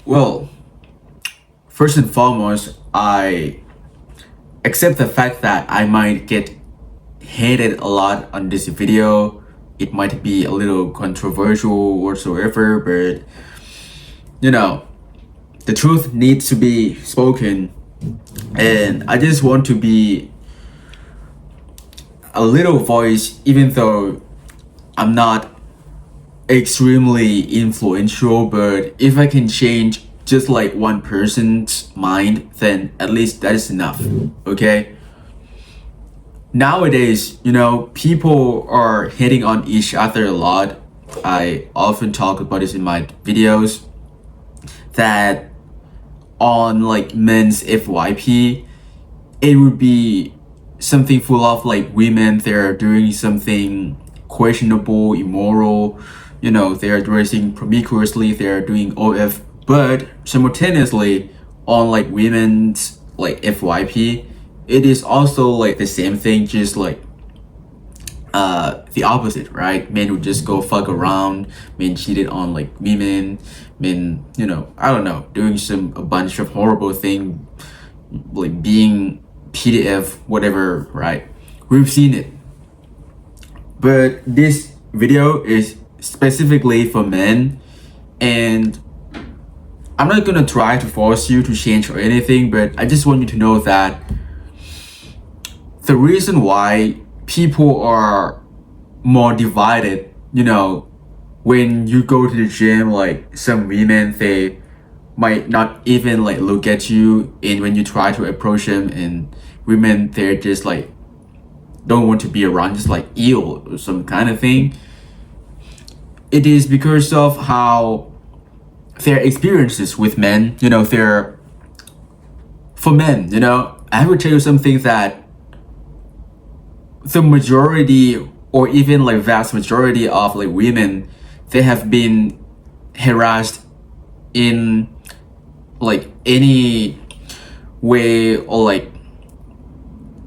Well, first and foremost, I accept the fact that I might get hated a lot on this video. It might be a little controversial whatsoever, but you know, the truth needs to be spoken. And I just want to be a little voice, even though I'm not extremely influential, but if I can change just like one person's mind, then at least that is enough. Okay, nowadays, people are hitting on each other a lot. I often talk about this in my videos, that on like men's FYP, it would be something full of like women, they're doing something questionable, immoral, they're dressing promiscuously, they're doing OF, but simultaneously on like women's like FYP, it is also like the same thing, just like the opposite, right? Men would just go fuck around, men cheated on like women, men, I don't know, doing a bunch of horrible thing, like being PDF, whatever, right? We've seen it. But this video is specifically for men, and I'm not gonna try to force you to change or anything, but I just want you to know that the reason why people are more divided, when you go to the gym, like some women, they might not even like look at you, and when you try to approach them, and women, they're just like don't want to be around, just like ill or some kind of thing. It is because of how their experiences with men, they're for men, I would tell you something, that the majority or even like vast majority of like women, they have been harassed in like any way, or like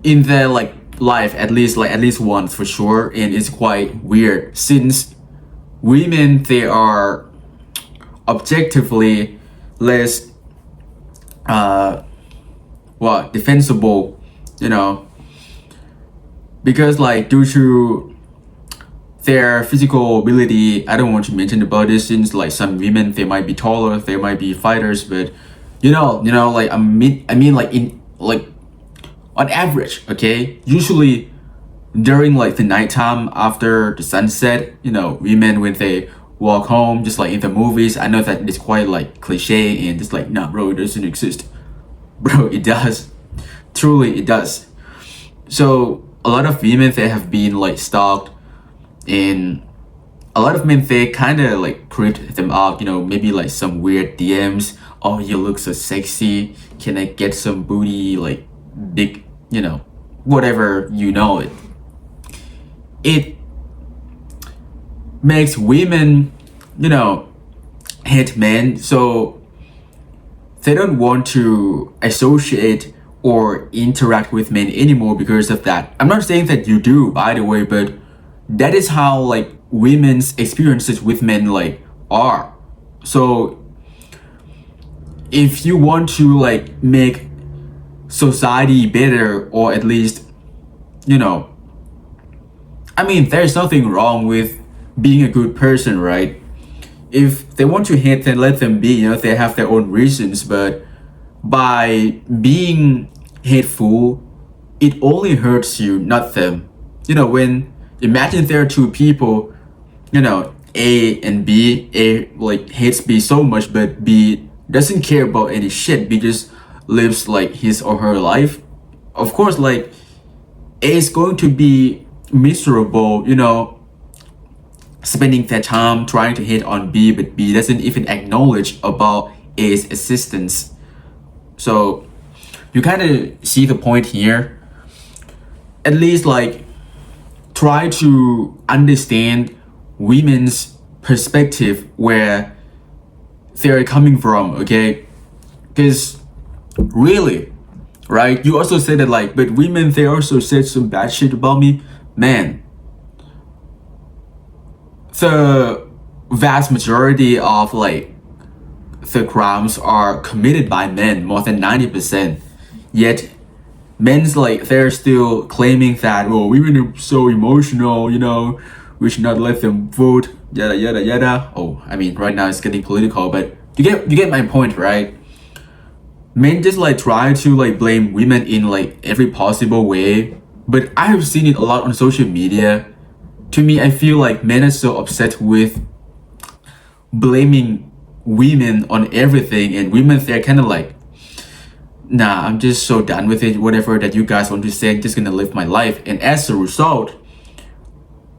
in their like life, at least once for sure. And it's quite weird, since women, they are objectively less defensible, because like due to their physical ability. I don't want to mention about this, since like some women, they might be taller, they might be fighters, but like I mean like in like on average, okay, usually during like the nighttime after the sunset, women, when they walk home, just like in the movies, I know that it's quite like cliche and just like, nah bro, it doesn't exist. Bro, it does, truly it does. So a lot of women, they have been like stalked, and a lot of men, they kind of like creeped them out, maybe like some weird DMs. Oh, you look so sexy, can I get some booty, like big, whatever, it makes women, hate men, so they don't want to associate or interact with men anymore because of that. I'm not saying that you do, by the way, but that is how like women's experiences with men like are. So if you want to like make society better, or at least, I mean, there's nothing wrong with being a good person, right? If they want to hate, then let them be, they have their own reasons. But by being hateful, it only hurts you, not them. When imagine there are two people, A and B. A like hates B so much, but B doesn't care about any shit. B just lives like his or her life. Of course, like A is going to be miserable, spending their time trying to hit on B, but B doesn't even acknowledge about A's existence. So you kind of see the point here. At least like try to understand women's perspective, where they're coming from, okay? Because really, right, you also said that like, but women, they also said some bad shit about me. Man, the vast majority of like the crimes are committed by men, more than 90%. Yet men's like they're still claiming that, oh, women are so emotional, we should not let them vote, yada yada yada. Oh, I mean, right now it's getting political, but you get my point, right? Men just like try to like blame women in like every possible way, but I have seen it a lot on social media. To me, I feel like men are so upset with blaming women on everything, and women they're kind of like, nah, I'm just so done with it. Whatever that you guys want to say, I'm just gonna live my life. And as a result,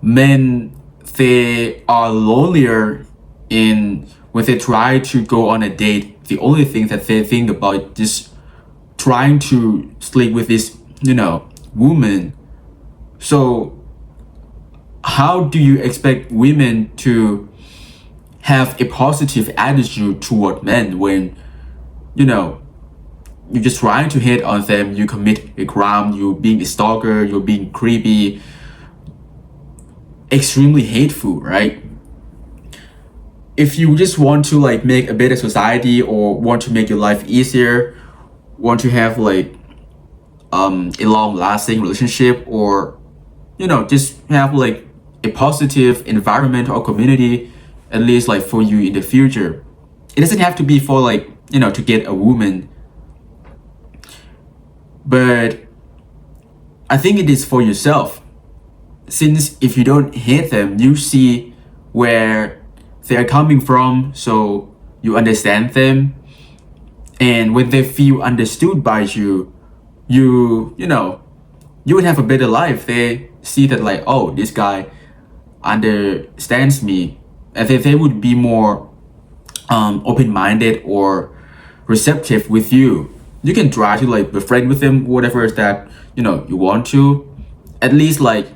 men they are lonelier in when they try to go on a date. The only thing that they think about is trying to sleep with this, woman. So how do you expect women to have a positive attitude toward men when, you're just trying to hit on them, you commit a crime, you're being a stalker, you're being creepy, extremely hateful, right? If you just want to like make a better society or want to make your life easier, want to have like a long lasting relationship, or just have like a positive environment or community, at least like for you in the future. It doesn't have to be for like to get a woman, but I think it is for yourself. Since if you don't hate them, you see where they are coming from, so you understand them, and when they feel understood by you, you would have a better life. They see that like, oh, this guy understands me, and they would be more open-minded or receptive with you. You can try to like befriend with them, whatever is that you want to. At least like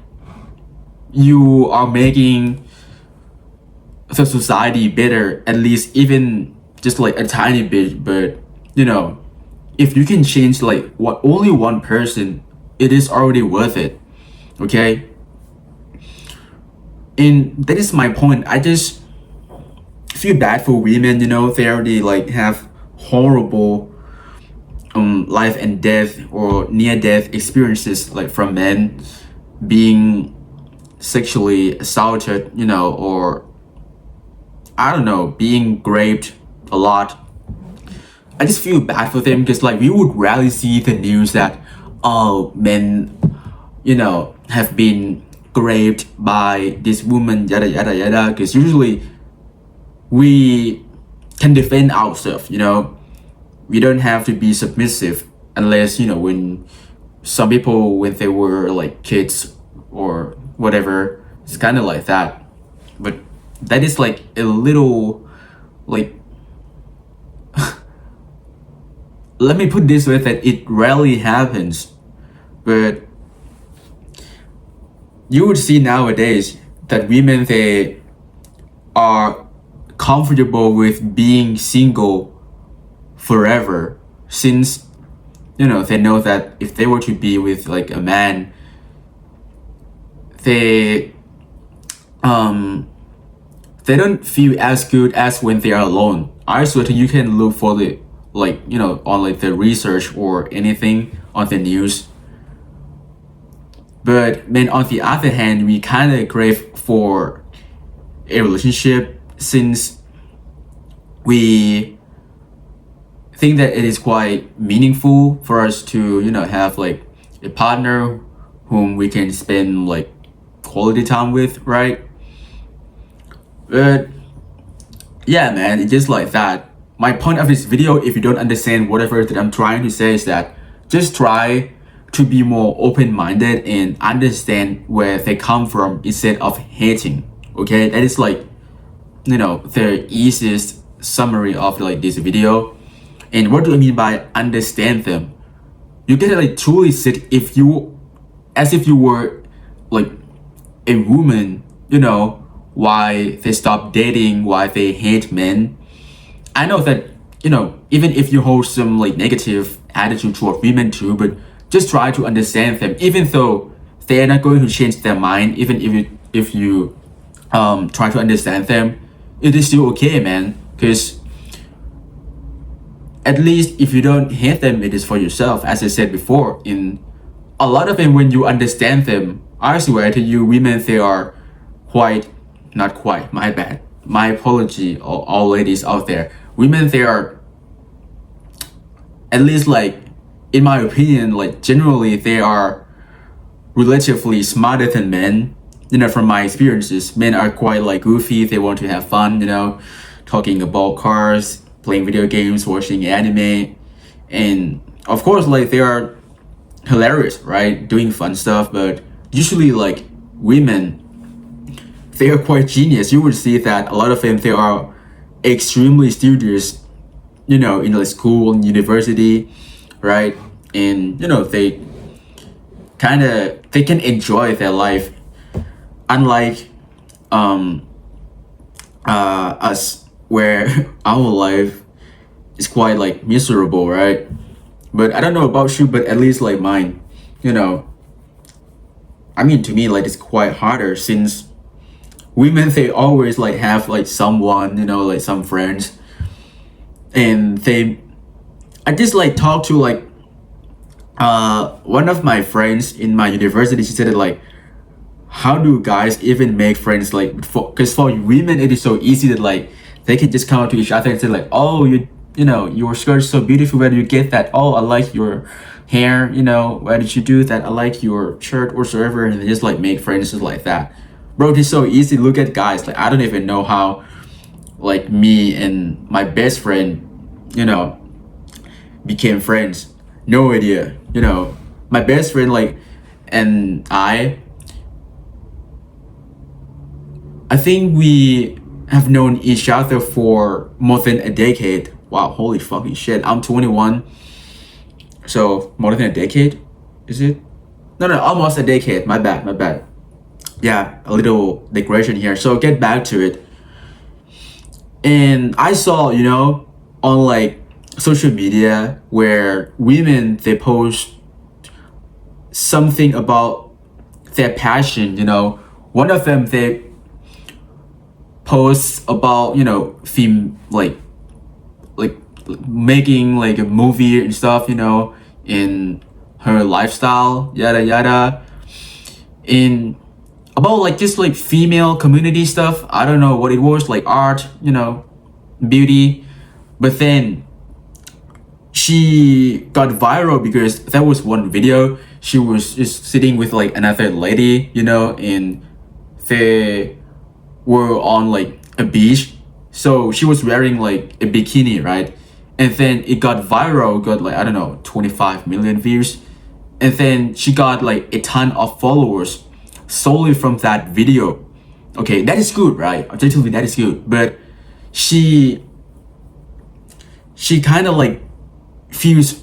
you are making the society better, at least even just like a tiny bit. But if you can change like only one person, it is already worth it. Okay, and that is my point. I just feel bad for women. They already like have horrible life and death or near death experiences, like from men being sexually assaulted, or I don't know, being raped a lot. I just feel bad for them because like we would rarely see the news that, oh, men have been raped by this woman, yada yada yada, because usually we can defend ourselves. We don't have to be submissive, unless when some people, when they were like kids or whatever, it's kind of like that. But that is like a little like let me put this way, that it rarely happens. But you would see nowadays that women, they are comfortable with being single forever, since they know that if they were to be with like a man, they don't feel as good as when they are alone. I swear to you, can look for the like on like the research or anything on the news. But then on the other hand, we kind of crave for a relationship, since we think that it is quite meaningful for us to have like a partner whom we can spend like quality time with, right? But yeah, man, it's just like that. My point of this video, if you don't understand whatever that I'm trying to say, is that just try to be more open-minded and understand where they come from instead of hating. Okay, that is like the easiest summary of like this video. And what do I mean by understand them? You get to like truly sit as if you were like a woman, why they stop dating, why they hate men. I know that even if you hold some like negative attitude toward women too, but just try to understand them, even though they are not going to change their mind. Even if you try to understand them, it is still okay, man, because at least if you don't hate them, it is for yourself. As I said before, in a lot of them, when you understand them, I swear to you, women, they are quite, not quite, my bad, my apology, all ladies out there, women, they are, at least like, in my opinion, like generally they are relatively smarter than men. You know, from my experiences, men are quite like goofy, they want to have fun, you know, talking about cars, playing video games, watching anime, and of course like they are hilarious, right, doing fun stuff. But usually like women, they are quite genius. You would see that a lot of them, they are extremely studious, you know, in like school and university, right? And you know, they can enjoy their life, unlike us, where our life is quite like miserable, right? But I don't know about you, but at least like mine, you know, I mean, to me, like it's quite harder, since women, they always like have like someone, you know, like some friends, and I just like talk to like one of my friends in my university. She said it like, how do guys even make friends? Like, because for women it is so easy that like they can just come up to each other and say like, oh, you know, your skirt is so beautiful, where do you get that? Oh, I like your hair, you know, where did you do that? I like your shirt or whatever. And they just like make friends just like that. Bro, it's so easy. Look at guys, like I don't even know how like me and my best friend, you know, became friends. No idea. You know, my best friend like and I think we have known each other for more than a decade. Wow, holy fucking shit. I'm 21. So more than a decade? Is it? No, almost a decade. My bad. Yeah, a little digression here. So get back to it. And I saw, you know, on like social media where women, they post something about their passion, you know. One of them, they posts about, you know, theme like making like a movie and stuff, you know, in her lifestyle, yada yada, in about like just like female community stuff. I don't know what it was, like art, you know, beauty. But then she got viral because that was one video. She was just sitting with like another lady, you know, and they were on like a beach. So she was wearing like a bikini, right? And then it got viral, got like, I don't know, 25 million views. And then she got like a ton of followers solely from that video. Okay, that is good, right? Objectively, that is good. But she kind of like feels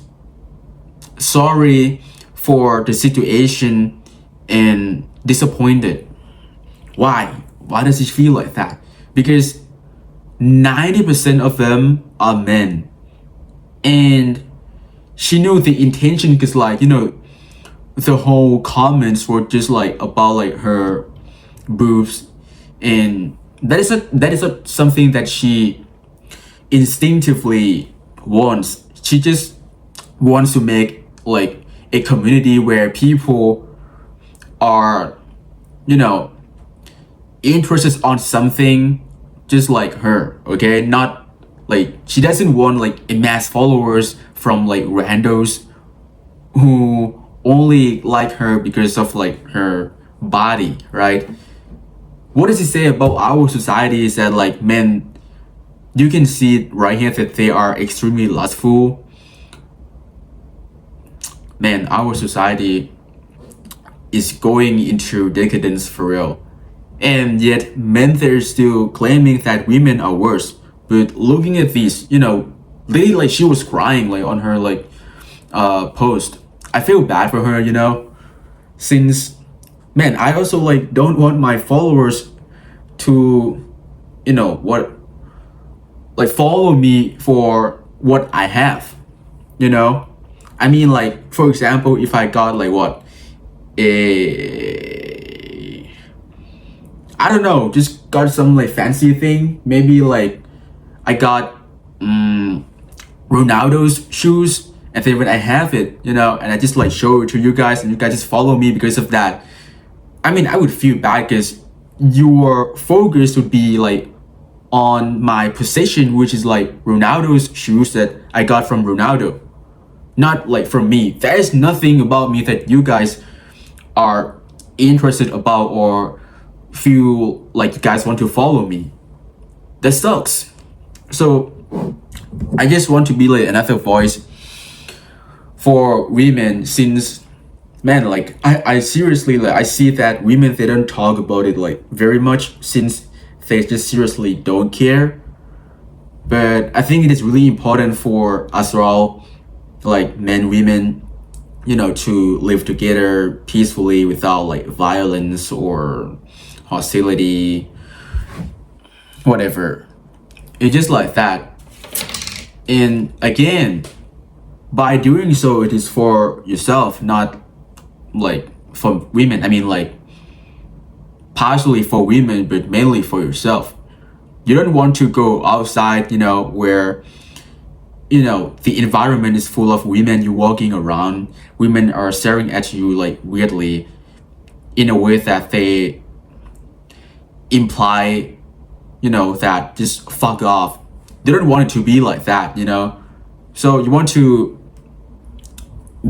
sorry for the situation and disappointed. Why does she feel like that? Because 90% of them are men, and she knew the intention, because like, you know, the whole comments were just like about like her boobs, and that is not something that she instinctively wants. She just wants to make like a community where people are, you know, interested on something just like her. Okay, not like, she doesn't want like a mass followers from like randos who only like her because of like her body, right? What does it say about our society is that like men, you can see it right here that they are extremely lustful. Man, our society is going into decadence for real. And yet men, they're still claiming that women are worse. But looking at these, you know, lady, like she was crying like on her like post. I feel bad for her, you know, since, man, I also like don't want my followers to, you know, what, like follow me for what I have, you know. I mean, like, for example, if I got like what, I don't know, just got some like fancy thing. Maybe like I got Ronaldo's shoes, and then when I have it, and I just like show it to you guys, and you guys just follow me because of that. I mean, I would feel bad because your focus would be like on my possession, which is like Ronaldo's shoes that I got from Ronaldo, not like from me. There is nothing about me that you guys are interested about or feel like you guys want to follow me. That sucks. So I just want to be like another voice for women, since man, like I seriously, like I see that women, they don't talk about it like very much, since they just seriously don't care. But I think it is really important for us all, like men, women, to live together peacefully without like violence or hostility, whatever. It's just like that. And again, by doing so, it is for yourself, not like for women. I mean, like partially for women, but mainly for yourself. You don't want to go outside, where the environment is full of women. You walking around, women are staring at you like weirdly, in a way that they imply, that just fuck off. They don't want it to be like that, so you want to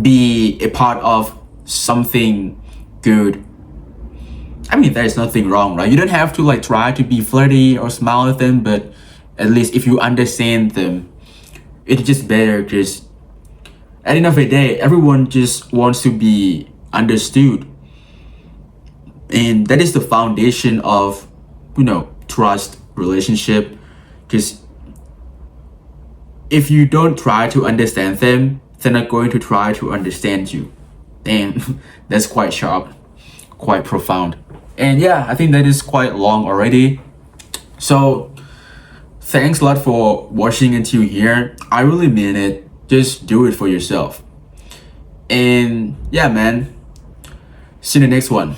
be a part of something good. I mean, there's nothing wrong, right? You don't have to like try to be flirty or smile at them, but at least if you understand them, it's just better, because at the end of the day, everyone just wants to be understood. And that is the foundation of, trust, relationship. Because if you don't try to understand them, they're not going to try to understand you. Damn, that's quite sharp, quite profound. And yeah, I think that is quite long already. So thanks a lot for watching until here. I really mean it. Just do it for yourself. And yeah, man, see you in the next one.